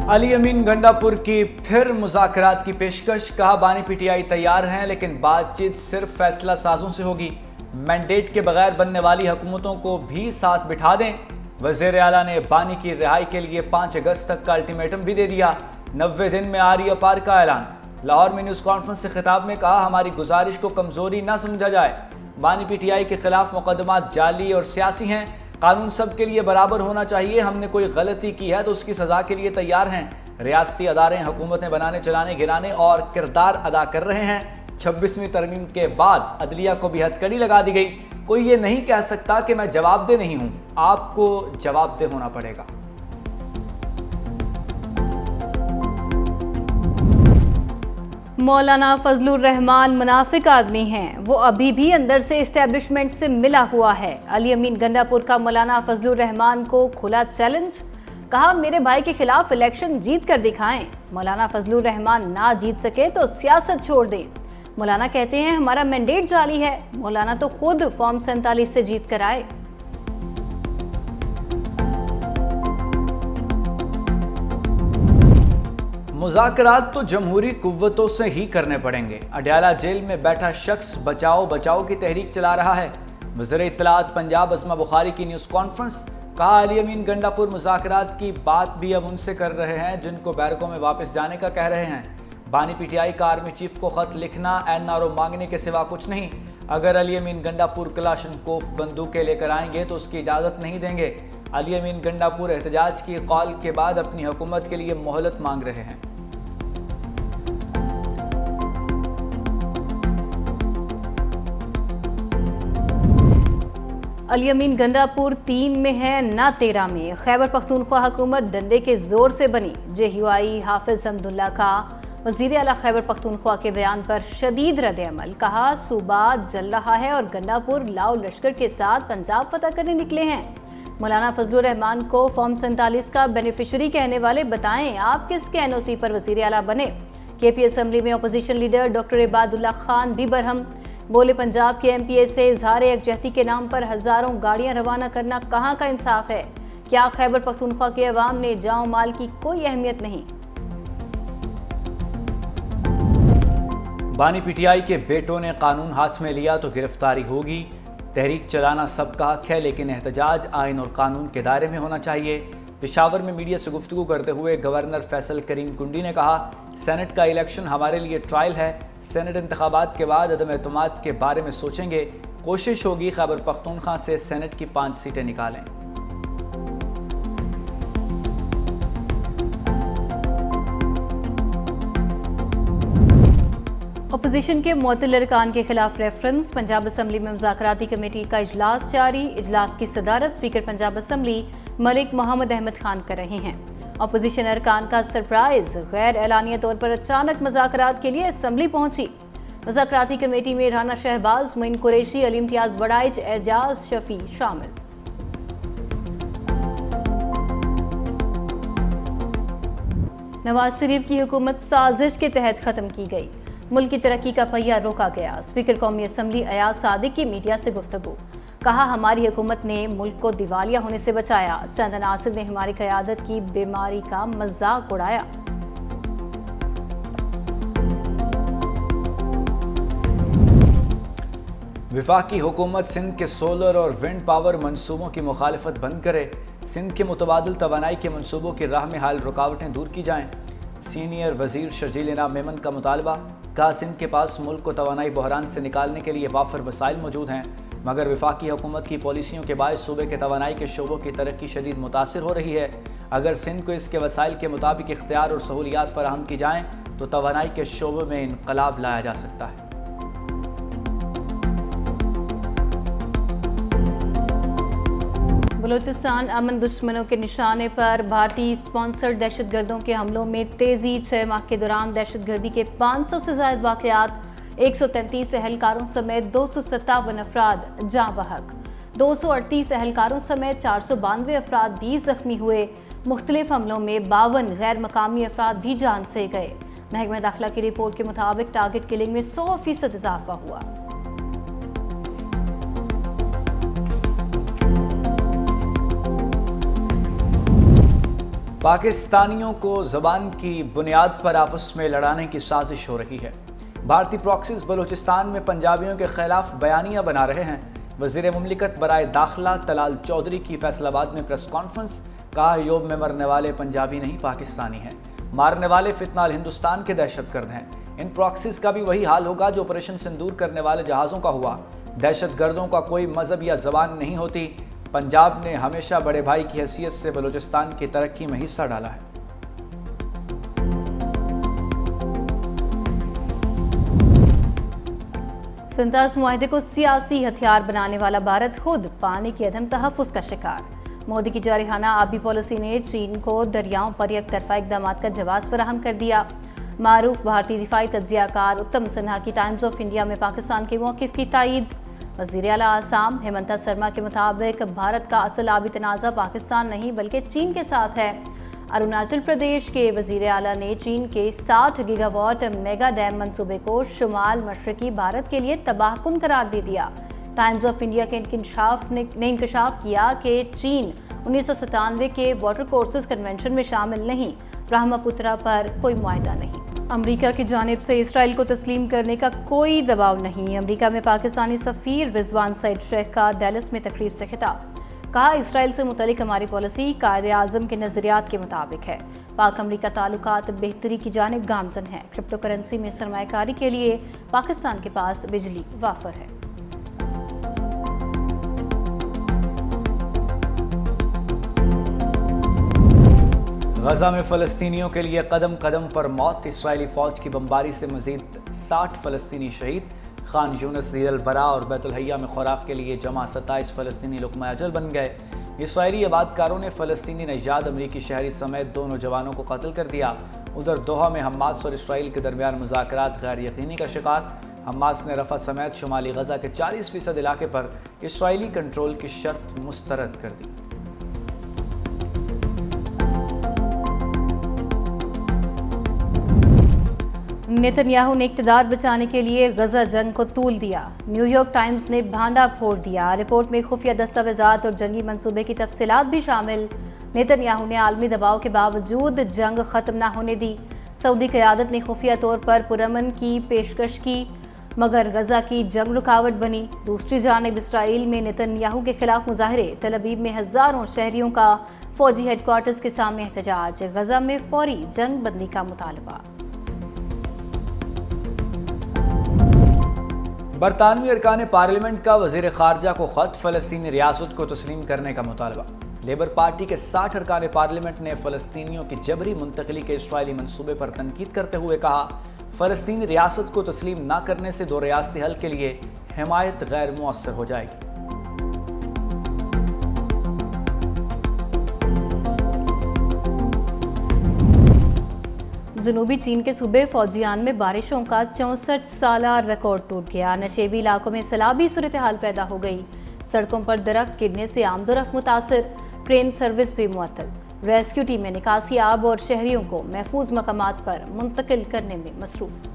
अली अमीन गंडापुर की फिर मुज़ाकरात की पेशकश। कहा बानी पीटीआई तैयार हैं लेकिन बातचीत सिर्फ फैसला साजों से होगी। मैंडेट के बगैर बनने वाली हुकूमतों को भी साथ बिठा दें। वज़ीर आला ने बानी की रिहाई के लिए 5 अगस्त तक का अल्टीमेटम भी दे दिया। 90 दिन में आ रही अपार का ऐलान। लाहौर में न्यूज़ कॉन्फ्रेंस से खिताब में कहा हमारी गुजारिश को कमज़ोरी न समझा जाए। बानी पीटीआई के खिलाफ मुकदमात जाली और सियासी हैं। कानून सबके लिए बराबर होना चाहिए। हमने कोई गलती की है तो उसकी सजा के लिए तैयार हैं। रियासती अदारे हुकूमतें बनाने, चलाने, गिराने और किरदार अदा कर रहे हैं। 26वीं तरमीम के बाद अदलिया को भी हथकड़ी लगा दी गई। कोई ये नहीं कह सकता कि मैं जवाबदेह नहीं हूं। आपको जवाबदेह होना पड़ेगा। मौलाना फजलुर रहमान मुनाफिक आदमी हैं। वो अभी भी अंदर से इस्टेब्लिशमेंट से मिला हुआ है। अली अमीन गंडापुर का मौलाना फजलुर रहमान को खुला चैलेंज। कहा मेरे भाई के खिलाफ इलेक्शन जीत कर दिखाएं। मौलाना फजलुर रहमान ना जीत सके तो सियासत छोड़ दें। मौलाना कहते हैं हमारा मैंडेट जाली है। मौलाना तो खुद फॉर्म 47 से जीत कर आए। मुज़ाकरात तो जमहूरी कुव्वतों से ही करने पड़ेंगे। अडयाला जेल में बैठा शख्स बचाओ बचाओ की तहरीक चला रहा है। वज़ीर इत्तलात पंजाब अस्मा बुखारी की न्यूज़ कॉन्फ्रेंस। कहा अली अमीन गंडापुर मुज़ाकरात की बात भी अब उनसे कर रहे हैं जिनको बैरकों में वापस जाने का कह रहे हैं। बानी पीटीआई का आर्मी चीफ को खत लिखना NRO मांगने के सिवा कुछ नहीं। अगर अली अमीन गंडापुर कलाशनकोफ बंदूकें लेकर आएंगे तो उसकी इजाज़त नहीं देंगे। अली अमीन गंडापुर एहतजाज की कॉल के बाद अपनी हुकूमत के लिए मोहलत मांग रहे हैं। अली अमीन गंडापुर 3 में है ना 13 में। खैबर पख्तूनख्वा हुकूमत डंडे के जोर से बनी। JUI हाफिज हमदुल्ला का वज़ीर आला खैबर पख्तूनख्वा के बयान पर शदीद रद्द-ए-अमल। कहा सूबा जल रहा है और गंडापुर लाओ लश्कर के साथ पंजाब फतह करने निकले हैं। मौलाना फजलुर रहमान को फॉर्म 47 का बेनिफिशरी कहने वाले बताएं आप किसके NOC पर वज़ीर आला बने। KP असम्बली में opposition leader doctor Ibadullah Khan भी बरहम। बोले पंजाब के MPA से इजहार यकजहती के नाम पर हजारों गाड़ियां रवाना करना कहां का इंसाफ है। क्या खैबर पख्तूनख्वा के अवाम ने जाओ माल की कोई अहमियत नहीं। बानी पीटीआई के बेटों ने कानून हाथ में लिया तो गिरफ्तारी होगी। तहरीक चलाना सबका हक है लेकिन एहतजाज आइन और कानून के दायरे में होना चाहिए। पेशावर में मीडिया से गुफ्तगू करते हुए गवर्नर फैसल करीम कुंडी ने कहा सेनेट का इलेक्शन हमारे लिए ट्रायल है। सेनेट इंतखाबात के बाद अदम एतमाद के बारे में सोचेंगे। कोशिश होगी खैबर पख्तूनख्वा से सेनेट की 5 सीटें निकालें। अपोजिशन के मुअत्तल अरकान के खिलाफ रेफरेंस। पंजाब असम्बली में मुज़ाकराती कमेटी का इजलास जारी। इजलास की सदारत स्पीकर पंजाब असम्बली मलिक मोहम्मद अहमद खान कर रहे हैं। अपोजिशन अरकान का सरप्राइज। गैर एलानिया तौर पर अचानक मुज़ाकरात के लिए असम्बली पहुंची। मुज़ाकराती कमेटी में राना शहबाज, मोइन कुरैशी, अली इम्तियाज बड़ाइच, एजाज शफी शामिल। नवाज शरीफ की हुकूमत साजिश के तहत खत्म की गई। मुल्क की तरक्की का पहिया रोका गया। स्पीकर कौमी असम्बली अयाज सादिक की मीडिया से गुफ्तगू। कहा हमारी हुकूमत ने मुल्क को दिवालिया होने से बचाया। चंद अनासिर ने हमारी क़यादत की बीमारी का मजाक उड़ाया। वफाकी हुकूमत सिंध के सोलर और विंड पावर मंसूबों की मुखालफत बंद करे। सिंध के मुतबादिल तवानाई के मंसूबों की राह में हाल रुकावटें दूर की जाएं। सीनियर वजीर शर्जील इनाम मेमन का मुतालबा। कहा सिंध के पास मुल्क को तवानाई बहरान से निकालने के लिए वाफर वसाइल मौजूद हैं मगर वफाकी हुकूमत की पॉलिसियों के बायस सूबे के तवानाई के शोबों की तरक्की शदीद मुतासिर हो रही है। अगर सिंध को इसके वसाइल के मुताबिक इख्तियार और सहूलियात फराहम की जाएँ तो तवानाई के शोबे में इनकलाब लाया जा सकता है। बलूचिस्तान अमन दुश्मनों के निशाने पर भारतीय स्पॉन्सर्ड दहशतगर्दों के हमलों में तेजी। 6 माह के दौरान दहशतगर्दी के 500 से ज्यादा वाक़यात, 133 एहलकारों समेत 257 अफराद जाँ बहक। 238 एहलकारों समेत 492 अफराद भी जख्मी हुए। मुख्तलिफ हमलों में 52 गैर मकामी अफराद भी जान से गए। महकमा दाखिला की रिपोर्ट के मुताबिक टारगेट किलिंग में 100% इजाफा हुआ। पाकिस्तानियों को ज़बान की बुनियाद पर आपस में लड़ाने की साजिश हो रही है। भारतीय प्रॉक्सीज बलूचिस्तान में पंजाबियों के खिलाफ बयानियां बना रहे हैं। वज़ीर मुमलिकत बराए दाखिला तलाल चौधरी की फैसलाबाद में प्रेस कॉन्फ्रेंस, कहा योग में मरने वाले पंजाबी नहीं पाकिस्तानी हैं, मारने वाले फितनाल हिंदुस्तान के दहशतगर्द हैं। इन प्रॉक्सीज का भी वही हाल होगा जो ऑपरेशन सिंदूर करने वाले जहाज़ों का हुआ। दहशतगर्दों का कोई मजहब या जबान नहीं होती। पंजाब ने हमेशा बड़े भाई की हैसियत से बलूचिस्तान की तरक्की में हिस्सा डाला है। सिंतास मुआहदे को सियासी हथियार बनाने वाला भारत खुद पानी के अदम तहफ़्फ़ुज़ का शिकार। मोदी की जारिहाना आबी पॉलिसी ने चीन को दरियाओं पर एक तरफा इक़दाम का जवाब फराहम कर दिया। मारूफ भारतीय दिफाई तज्ज़ियाकार उत्तम सिन्हा की टाइम्स ऑफ इंडिया में पाकिस्तान के मौक़िफ़ की तायीद। वज़ीर आला आसाम हेमंता शर्मा के मुताबिक भारत का असल आबी तनाज़ा पाकिस्तान नहीं बल्कि चीन के साथ है। अरुणाचल प्रदेश के वज़ीर आला ने चीन के 60 गीगावाट मेगा डैम मंसूबे को शुमाल मशरकी भारत के लिए तबाहकुन करार दे दिया। टाइम्स ऑफ इंडिया के इंकशाफ किया कि चीन 1997 के वाटर कोर्सेज कन्वेंशन में शामिल नहीं, ब्रह्मपुत्रा पर कोई मुआहदा नहीं। अमेरिका की जानिब से इसराइल को तस्लीम करने का कोई दबाव नहीं। अमेरिका में पाकिस्तानी सफ़ीर रिजवान सईद शेख का डैलस में तकरीब से खिताब, कहा इसराइल से मुतलिक हमारी पॉलिसी कायदे आज़म के नज़रियात के मुताबिक है। पाक अमरीका ताल्लुकात बेहतरी की जानिब गामजन है। क्रिप्टो करेंसी में सरमायाकारी के लिए पाकिस्तान के पास बिजली वाफर है। गजा में फ़लस्तीनियों के लिए कदम कदम पर मौत। इसराइली फ़ौज की बमबारी से मज़ीद 60 फ़लस्तीनी शहीद। खान यूनिस, दीर अल बरा और बैतुल हय्या में खुराक के लिए जमा 27 फ़लस्तीनी लुक़मा अजल बन गए। इसराइली आबादकारों ने फ़लस्तीनी नजाद अमरीकी शहरी समेत 2 नौजवानों को कत्ल कर दिया। उधर दोहा में हमास और इसराइल के दरमियान मुज़ाकरात गैर यकीनी का शिकार। हमास ने रफ़ा समेत शुमाली गजा के 40% इलाके पर इसराइली कंट्रोल की शर्त मुस्तरद कर दी। नेतन्याहू ने इक़्तिदार बचाने के लिए गजा जंग को तूल दिया। न्यूयॉर्क टाइम्स ने भांडा फोड़ दिया। रिपोर्ट में खुफिया दस्तावेजात और जंगी मंसूबे की तफसीलात भी शामिल। नेतन्याहू ने आलमी दबाव के बावजूद जंग ख़त्म न होने दी। सऊदी क़यादत ने खुफिया तौर पर पुरअमन की पेशकश की, मगर गजा की जंग रुकावट बनी। दूसरी जानिब इसराइल में नेतन्याहू के खिलाफ मुजाहरे। तल अवीव में हज़ारों शहरियों का फौजी हेडक्वार्टर्स के सामने एहतजाज। गजा में फौरी जंग बंदी का मुतालबा। बरतानवी अरकान पार्लियामेंट का वज़ीर ख़ारजा को ख़त, फ़लस्तीनी रियासत को तस्लीम करने का मुतालबा। लेबर पार्टी के 60 अरकान पार्लियामेंट ने फ़लस्तीनियों की जबरी मुंतकली के इसराइली मंसूबे पर तनकीद करते हुए कहा, फ़लस्तीनी रियासत को तस्लीम न करने से 2 रियासती हल के लिए हिमायत गैर मुअस्सर हो जाएगी। जनूबी चीन के सूबे फौजियान में बारिशों का 64 साला रिकॉर्ड टूट गया। नशेबी इलाकों में सैलाबी सूरत हाल पैदा हो गई। सड़कों पर दरख्त गिरने से आमदोरफ्त मुतासर, ट्रेन सर्विस भी मुअत्तल। रेस्क्यू टीमें निकासी आब और शहरियों को महफूज मकामात पर मुंतकिल करने में मसरूफ।